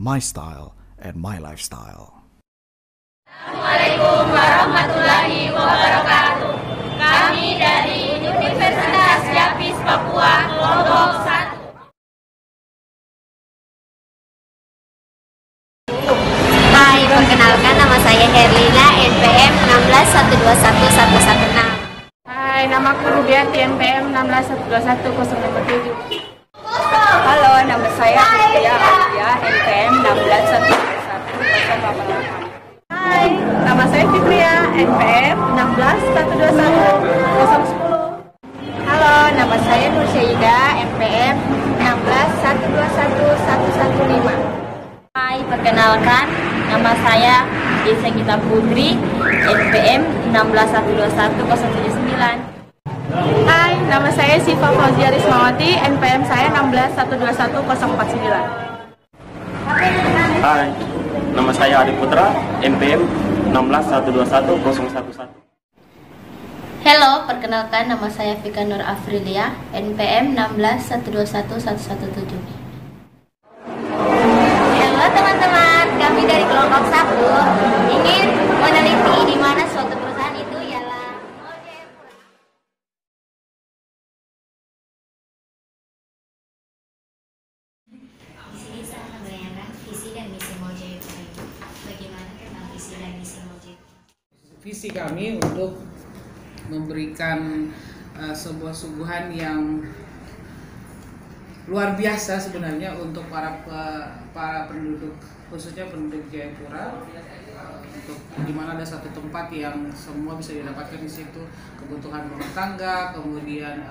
my style and my lifestyle. Assalamualaikum warahmatullahi wabarakatuh. Kami dari Universitas Yapis Papua, kelompok 1. Hai, perkenalkan nama saya Herlina, NPM 1612116. Hai, nama aku Rubiati, NPM 1612107. Halo, nama saya Tia Alia, NPM 1612108. Hai, nama saya Fitria, NPM 1612110. Halo, nama saya Nur Syaida, NPM 1612115. Hai, perkenalkan nama saya Desa Gita Putri, NPM 1612179. Hai, nama saya Siva Fauzia Rismawati, NPM saya 1612149. Hai, nama saya Adi Putra, NPM 1612111. Halo, perkenalkan nama saya Vika Nur Afrilia, NPM 1612117. Halo teman-teman, kami dari kelompok 1 ingin meneliti di mana suatu perusahaan itu ialah Mall Jayapura. Di sini saya akan membayangkan visi dan misi Mall Jayapura. Bagaimana tentang visi dan misi Mall Jayapura? Visi kami untuk memberikan sebuah suguhan yang luar biasa sebenarnya untuk para penduduk, khususnya penduduk Jayapura, untuk di mana ada satu tempat yang semua bisa didapatkan di situ, kebutuhan rumah tangga, kemudian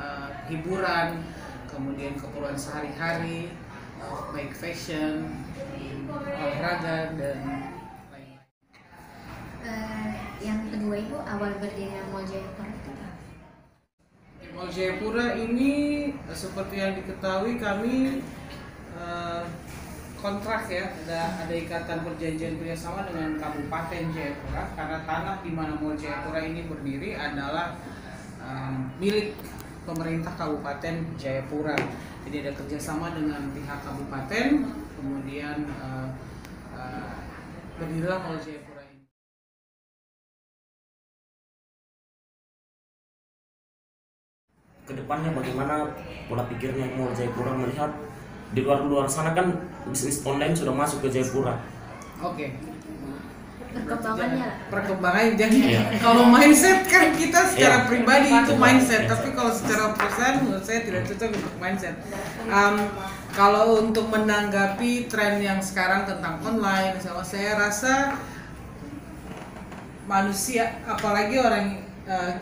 hiburan, kemudian keperluan sehari-hari, baik fashion, olahraga dan lain-lain. Yang kedua itu awal berdirinya Mall Jayapura itu apa? Mall Jayapura ini seperti yang diketahui kami kontrak ya, ada ikatan perjanjian kerjasama dengan Kabupaten Jayapura karena tanah di mana Mall Jayapura ini berdiri adalah milik pemerintah Kabupaten Jayapura. Jadi ada kerjasama dengan pihak kabupaten, kemudian berdirilah Mall Jayapura. Kedepannya bagaimana pola pikirnya Mall Jayapura melihat di luar sana kan bisnis online sudah masuk ke Jayapura. Oke. Perkembangannya jadi kalau mindset kan kita secara pribadi itu mindset, tapi kalau secara perusahaan menurut saya tidak cocok untuk mindset. Kalau untuk menanggapi tren yang sekarang tentang online, saya rasa manusia, apalagi orang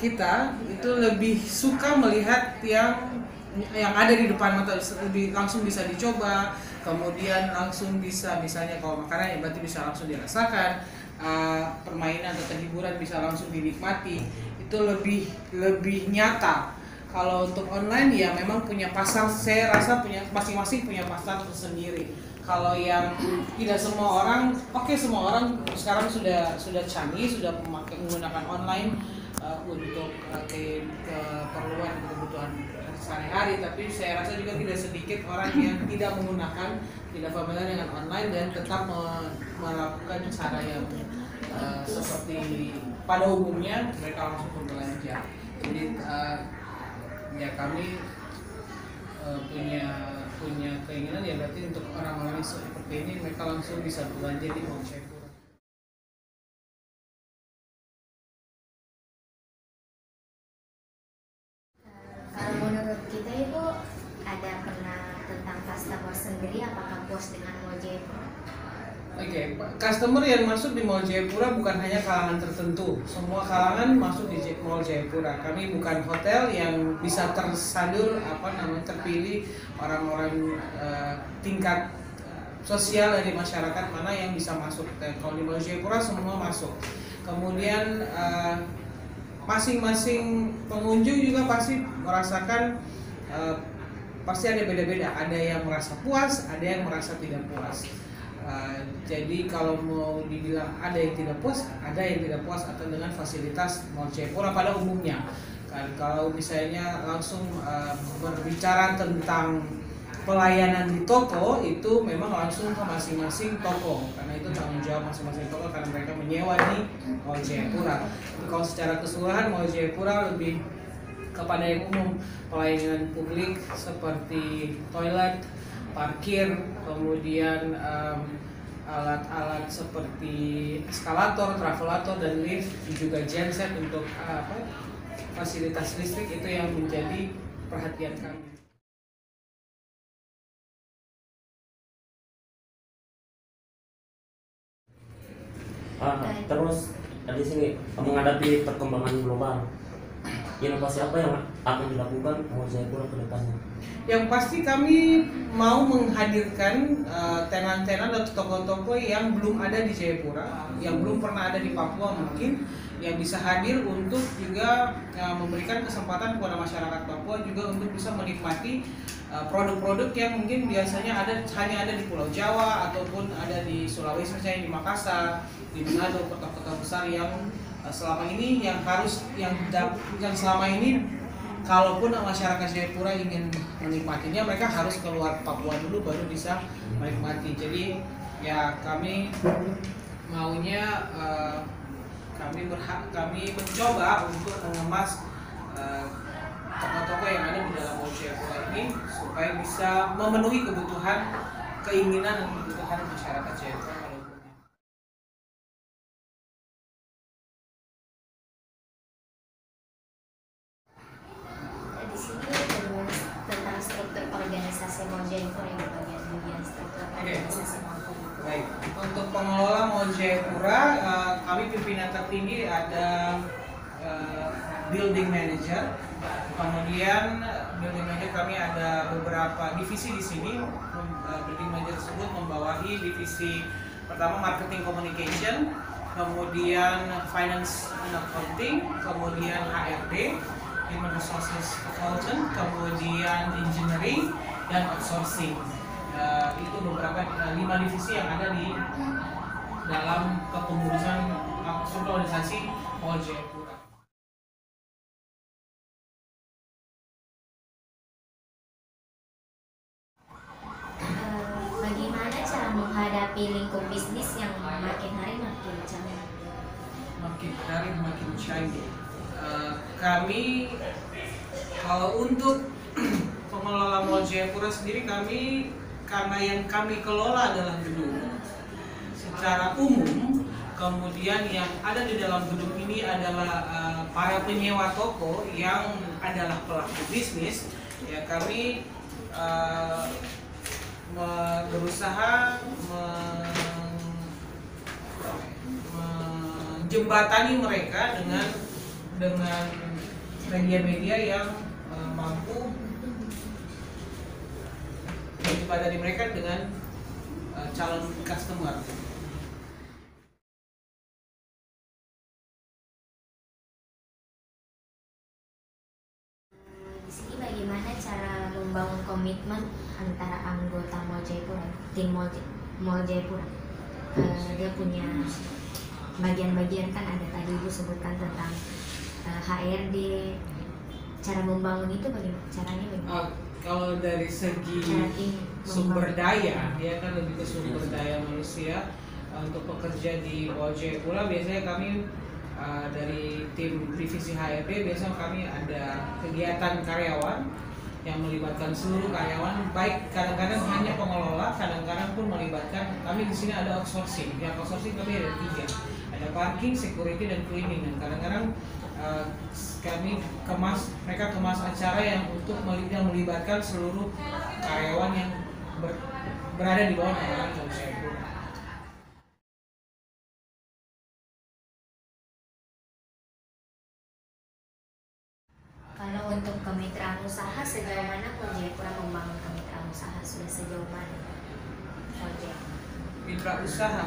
kita itu lebih suka melihat yang ada di depan mata, langsung bisa dicoba, kemudian langsung bisa, misalnya kalau makanan ya berarti bisa langsung dirasakan, permainan atau hiburan bisa langsung dinikmati, itu lebih nyata. Kalau untuk online ya memang punya pasar, saya rasa punya masing-masing punya pasar tersendiri. Kalau yang tidak semua orang, semua orang sekarang sudah canggih, sudah menggunakan online untuk keperluan kebutuhan sehari-hari, tapi saya rasa juga tidak sedikit orang yang tidak menggunakan, tidak familiar dengan online dan tetap melakukan cara yang seperti pada umumnya mereka langsung berbelanja. Jadi ya kami punya keinginan ya berarti untuk orang-orang seperti ini mereka langsung bisa berbelanja di Mall Jayapura. Kalau menurut kita itu ada pernah tentang customer sendiri, apakah puas dengan Mall Jayapura? Oke, customer yang masuk di Mall Jayapura bukan hanya kalangan tertentu, semua kalangan masuk di Mall Jayapura. Kami bukan hotel yang bisa terpilih orang-orang tingkat sosial dari masyarakat mana yang bisa masuk. Kalau di Mall Jayapura semua masuk. Kemudian masing-masing pengunjung juga pasti merasakan, pasti ada beda-beda. Ada yang merasa puas, ada yang merasa tidak puas. Jadi kalau mau dibilang ada yang tidak puas atau dengan fasilitas Mall Jayapura pada umumnya. Kalau misalnya langsung berbicara tentang pelayanan di toko itu memang langsung ke masing-masing toko, karena itu tanggung jawab masing-masing toko karena mereka menyewa di Mall Jayapura. Kalau secara keseluruhan Mall Jayapura lebih kepada yang umum, pelayanan publik seperti toilet, parkir, kemudian alat-alat seperti eskalator, travelator, dan lift, juga genset untuk fasilitas listrik itu yang menjadi perhatian kami. Terus di sini menghadapi perkembangan global, inovasi apa yang akan dilakukan Mall Jayapura ke depannya? Yang pasti kami mau menghadirkan tenan-tenan atau toko-toko yang belum ada di Jayapura, yang belum pernah ada di Papua mungkin, yang bisa hadir untuk juga memberikan kesempatan kepada masyarakat Papua juga untuk bisa menikmati produk-produk yang mungkin biasanya hanya ada di Pulau Jawa ataupun ada di Sulawesi, misalnya di Makassar, di Manado, kota-kota besar yang selama ini selama ini kalaupun masyarakat Jayapura ingin menikmatinya, mereka harus keluar Papua dulu baru bisa menikmati. Jadi ya kami maunya kami mencoba untuk mengemas toko-toko yang ada di dalam Mall Jayapura ini supaya bisa memenuhi kebutuhan, keinginan dan kebutuhan masyarakat Jayapura. Di sini terus tentang struktur organisasi Mall Jayapura yang bagian struktur organisasi Mall Jayapura. Baik, untuk pengelola Mall Jayapura, kami pimpinan tertinggi ada building manager. Kemudian building manager kami ada beberapa divisi di sini. Building manager tersebut membawahi divisi pertama marketing communication, kemudian finance and accounting, kemudian HRD, human resources consultant, kemudian engineering dan outsourcing. Itu beberapa 5 divisi yang ada di dalam kepengurusan struktur organisasi Mall Jayapura. Bagaimana cara menghadapi lingkup bisnis yang makin hari makin canggih? Makin hari makin canggih. Kami kalau untuk pengelola Mall Jayapura sendiri, karena yang kami kelola adalah gedung secara umum, kemudian yang ada di dalam gedung ini adalah para penyewa toko yang adalah pelaku bisnis, ya kami berusaha menjembatani mereka dengan media-media yang mampu menjembatani mereka dengan calon customer. Di sini bagaimana cara membangun komitmen antara anggota Mall Jayapura, tim Mall Jayapura? Dia punya bagian-bagian, kan ada tadi Ibu sebutkan tentang HRD. Cara membangun itu bagaimana? Caranya bagaimana? Kalau dari segi sumber daya, ya kan lebih ke sumber daya manusia untuk pekerja di Mall Jayapura, biasanya kami dari tim divisi HRD biasanya kami ada kegiatan karyawan yang melibatkan seluruh karyawan, baik kadang-kadang hanya pengelola, kadang-kadang pun melibatkan kami di sini ada outsourcing. Yang outsourcing kami ada 3, ada parking, security, dan cleaning. Dan kadang-kadang mereka kemas acara yang untuk melibatkan seluruh karyawan yang berada di bawah naungan Mall Jayapura. Kalau untuk kemitraan usaha, sejauh mana Mall Jayapura membangun kemitraan usaha? Sudah sejauh mana Mall Jayapura? Mitra usaha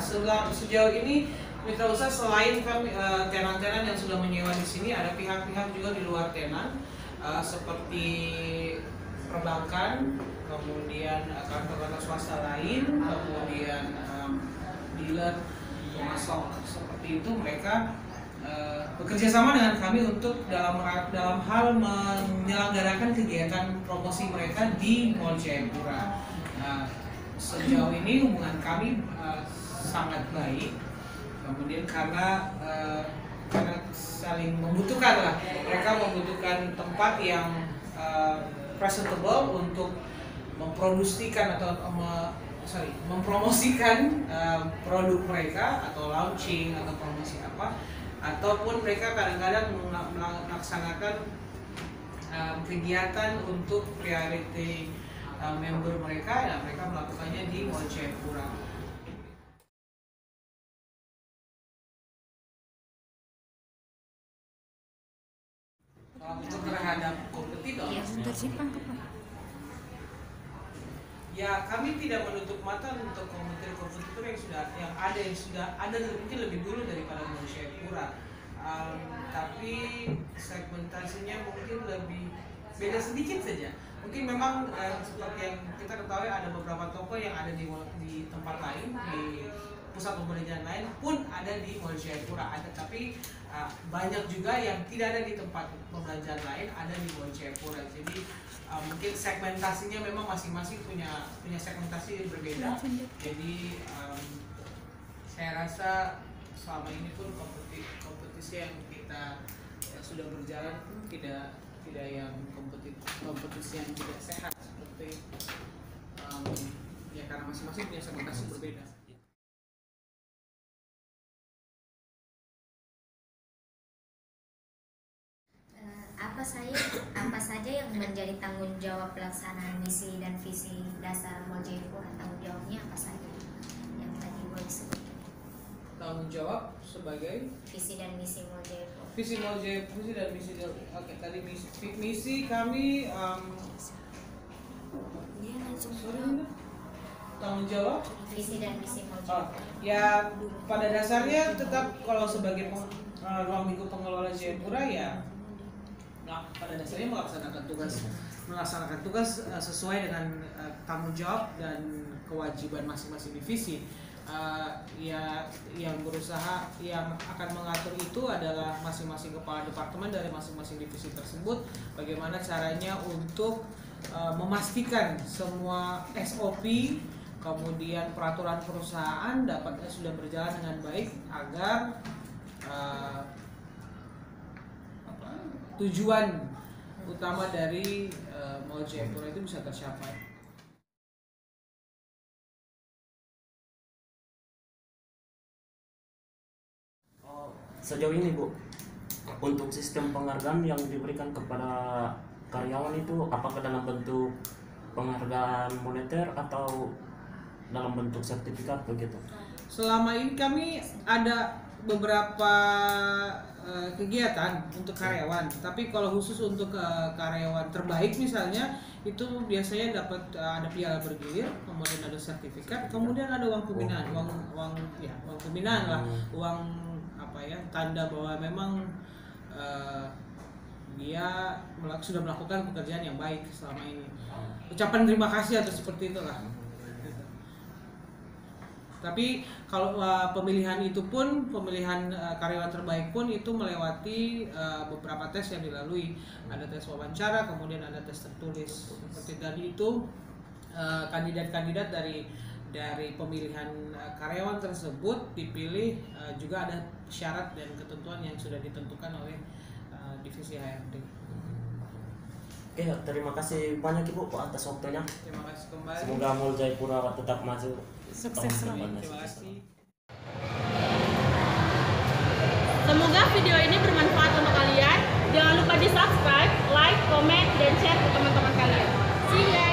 sejauh ini, mitra usaha selain kami tenan-tenan yang sudah menyewa di sini, ada pihak-pihak juga di luar tenan seperti perbankan, kemudian kantor-kantor swasta lain, kemudian dealer, pemasok seperti itu. Mereka bekerja sama dengan kami untuk dalam hal menyelenggarakan kegiatan promosi mereka di Mall Jayapura. Nah, sejauh ini hubungan kami sangat baik. Kemudian karena saling membutuhkan lah, mereka membutuhkan tempat yang presentable untuk mempromosikan produk mereka atau launching atau promosi apa, ataupun mereka kadang-kadang melaksanakan kegiatan untuk priority member mereka, ya mereka melakukannya di Mall Jayapura. Untuk terhadap kompetitor, ya kami tidak menutup mata untuk kompetitor yang sudah ada mungkin lebih dulu daripada Mall Jayapura, tapi segmentasinya mungkin lebih beda sedikit saja. Mungkin memang seperti yang kita ketahui ada beberapa toko yang ada di tempat lain, di pusat pembelanjaan lain pun ada di Mall Jayapura ada, tapi banyak juga yang tidak ada di tempat pembelanjaan lain, ada di Mall Jayapura. Jadi mungkin segmentasinya memang masing-masing punya segmentasi yang berbeda. Jadi saya rasa selama ini pun kompetisi yang kita sudah berjalan pun tidak yang kompetisi yang tidak sehat seperti ya karena masing-masing punya segmentasi berbeda. Apa saja yang menjadi tanggung jawab pelaksanaan misi dan visi dasar Mall Jayapura? Tanggung jawabnya apa saja yang tadi boleh disebutkan? Tanggung jawab sebagai visi dan misi Mall Jayapura. Visi dan misi. Oke, tadi misi kami tanggung jawab visi dan misi Mall Jayapura. Ya pada dasarnya tetap kalau sebagai ruang lingkup pengelola Jayapura ya pada dasarnya melaksanakan tugas sesuai dengan tanggung jawab dan kewajiban masing-masing divisi. Ya yang akan mengatur itu adalah masing-masing kepala departemen dari masing-masing divisi tersebut, bagaimana caranya untuk memastikan semua SOP kemudian peraturan perusahaan sudah berjalan dengan baik agar tujuan utama dari Mall Jayapura itu bisa tercapai. Sejauh ini Bu, untuk sistem penghargaan yang diberikan kepada karyawan itu apakah dalam bentuk penghargaan moneter atau dalam bentuk sertifikat begitu? Selama ini kami ada beberapa kegiatan untuk karyawan, tapi kalau khusus untuk karyawan terbaik misalnya itu biasanya dapat ada piala bergilir, kemudian ada sertifikat, kemudian ada uang pembinaan, uang pembinaan lah, uang tanda bahwa memang dia sudah melakukan pekerjaan yang baik selama ini, ucapan terima kasih atau seperti itulah. Tapi kalau pemilihan karyawan terbaik pun itu melewati beberapa tes yang dilalui. Ada tes wawancara, kemudian ada tes tertulis. Seperti tadi itu kandidat-kandidat dari pemilihan karyawan tersebut dipilih, juga ada syarat dan ketentuan yang sudah ditentukan oleh divisi HRD. Oke, terima kasih banyak Ibu atas waktunya. Terima kasih kembali. Semoga Mall Jayapura tetap maju. Sukses selalu. Terima kasih. Semoga video ini bermanfaat untuk kalian. Jangan lupa di subscribe, like, comment, dan share ke teman-teman kalian. See ya!